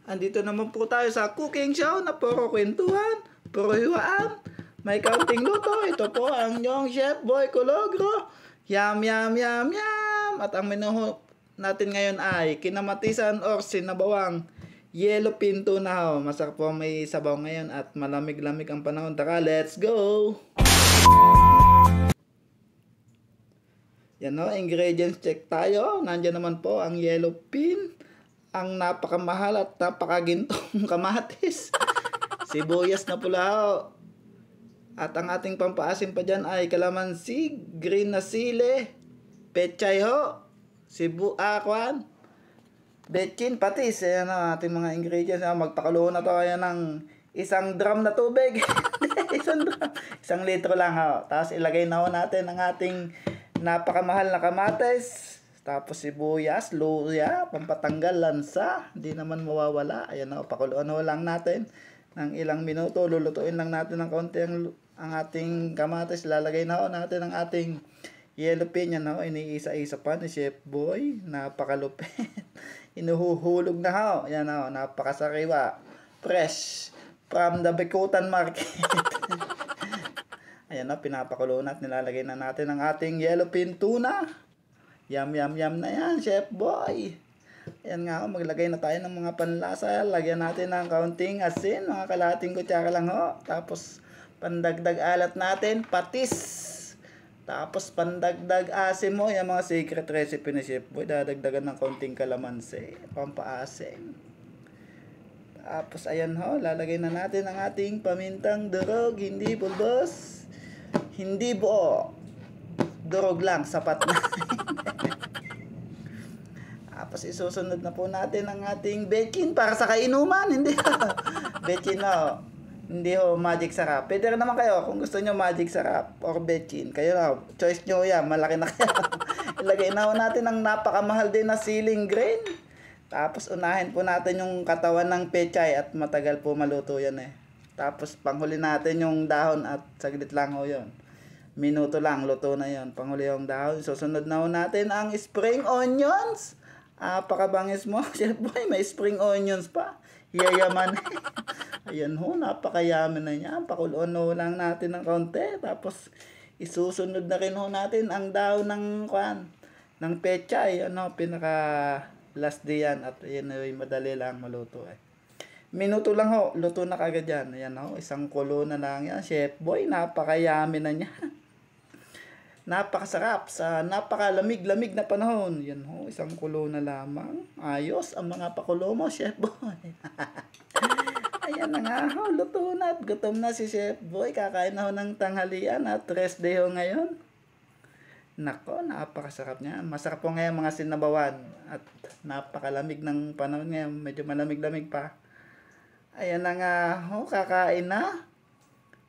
Andito naman po tayo sa cooking show na puro kwentuhan, puro hiwaan. May kaunting luto. Ito po ang inyong Chef Boy Cologro. Yum, yum, yum, yum. At ang menu natin ngayon ay kinamatisan or sinabawang yellow pin tuna. Masarap po may sabaw ngayon at malamig-lamig ang panahon. Tara, let's go! Yan o, ingredients check tayo. Nandiyan naman po ang yellow pin, ang napakamahal at napakagintong kamatis, sibuyas na pula ho. At ang ating pampaasim pa dyan ay kalamansi, green na sili, pechay ho, betchin, patis. Ayan ang ating mga ingredients. Magpakulo na to. Ayan ng isang drum na tubig. isang litro lang ho. Tapos ilagay na ho natin ang ating napakamahal na kamatis. Tapos sibuyas, luya, pampatanggal lansa. Hindi naman mawawala. Ayan ho, pakuluan ho lang natin ng ilang minuto. Lulutuin lang natin ng konti ang ating kamatis. Lalagay na ho natin ang ating yellow pin. Yan ho, iniisa-isa pa ni Chef Boy. Napakalupit. Inuhuhulog na ho. Yan ho, napakasariwa. Fresh from the Bikutan Market. Ayan o, pinapakulo at nilalagay na natin ang ating yellow pin tuna. Yum, yum, yum na yan, Chef Boy. Ayan nga ho, maglagay na tayo ng mga panlasa. Lagyan natin ng kaunting asin, mga kalahating kutsara lang ho. Tapos, pandagdag alat natin, patis. Tapos, pandagdag asim mo. Yan mga secret recipe ni Chef Boy. Dadagdagan ng kaunting kalamansi, pampaasim. Tapos, ayan ho, lalagay na natin ang ating pamintang durog. Hindi bulbos, hindi buo. Durog lang, sapat na. Tapos isusunod na po natin ang ating betchin para sa kainuman. Hindi betchin ho. Hindi ho magic sarap. Pwede rin naman kayo kung gusto nyo magic sarap or betchin. Kayo na, choice nyo yan. Malaki na kayo. Ilagay na ho natin ang napakamahal din na ceiling green. Tapos unahin po natin yung katawan ng pechay at matagal po maluto yan eh. Tapos panghuli natin yung dahon at saglit lang ho yun. Minuto lang, luto na yon. Panghuli yung dahon. Susunod na ho natin ang spring onions. Pakabangis mo, Chef Boy. May spring onions pa. Yayaman. Ayan ho, napakayaman na niya. Pakuluan ho lang natin ng kaunti. Tapos isusunod na rin ho natin ang dahon ng pechay. Ano, pinaka last day yan. At yan ay madali lang maluto eh. Minuto lang ho, luto na kagad yan. Ayan ho, isang kulo na lang yan. Chef Boy, napakayaman na niya. Napakasarap sa napakalamig-lamig na panahon. Yan ho, isang kulo na lamang. Ayos ang mga pakulo mo, Chef Boy. Ayan na nga ho, luto na at gutom na si Chef Boy. Kakain na ho ng tanghalian at rest day ho ngayon. Nako, napakasarap niya. Masarap po ngayon mga sinabawan. At napakalamig ng panahon ngayon. Medyo malamig-lamig pa. Ayan na nga ho, kakain na.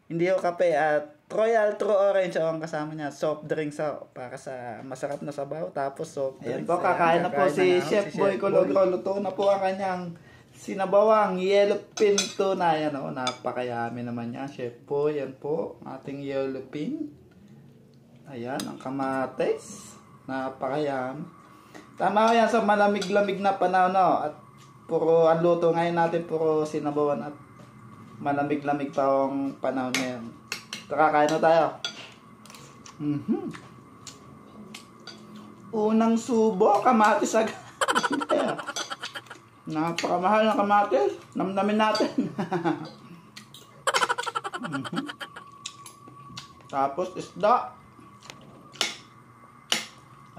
Hindi ho kape at Royal True Orange ang kasama niya. Soft drinks para sa masarap na sabaw. Tapos soft drinks. Ayan po, kakain na po si Chef Boy Cologro. Luto na po ang kanyang sinabawang yellow pin tuna. Ayan o, napakayami naman niya, Chef Boy. Ayan po, ating yellow pin. Ayan, ang kamatis. Napakayami. Tama ko yan sa malamig-lamig na panahon. No? At puro ang luto ngayon natin, puro sinabawan at malamig-lamig pa ang panahon ngayon. Kakain na tayo. Unang subo, kamatis agad. Napakamahal ng kamatis. Namnamin natin. Tapos isda.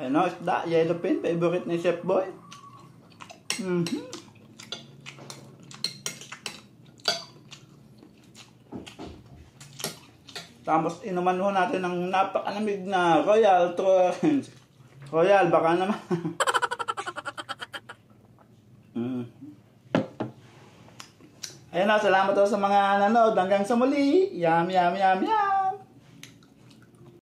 Ayun o, isda. Yellow pin. Favorite ni Chef Boy. Tapos inuman ho natin ng napakalamig na Royal True Orange. Royal, baka naman. Ayan na, salamat po sa mga nanood. Hanggang sa muli. Yum, yum, yum, yum.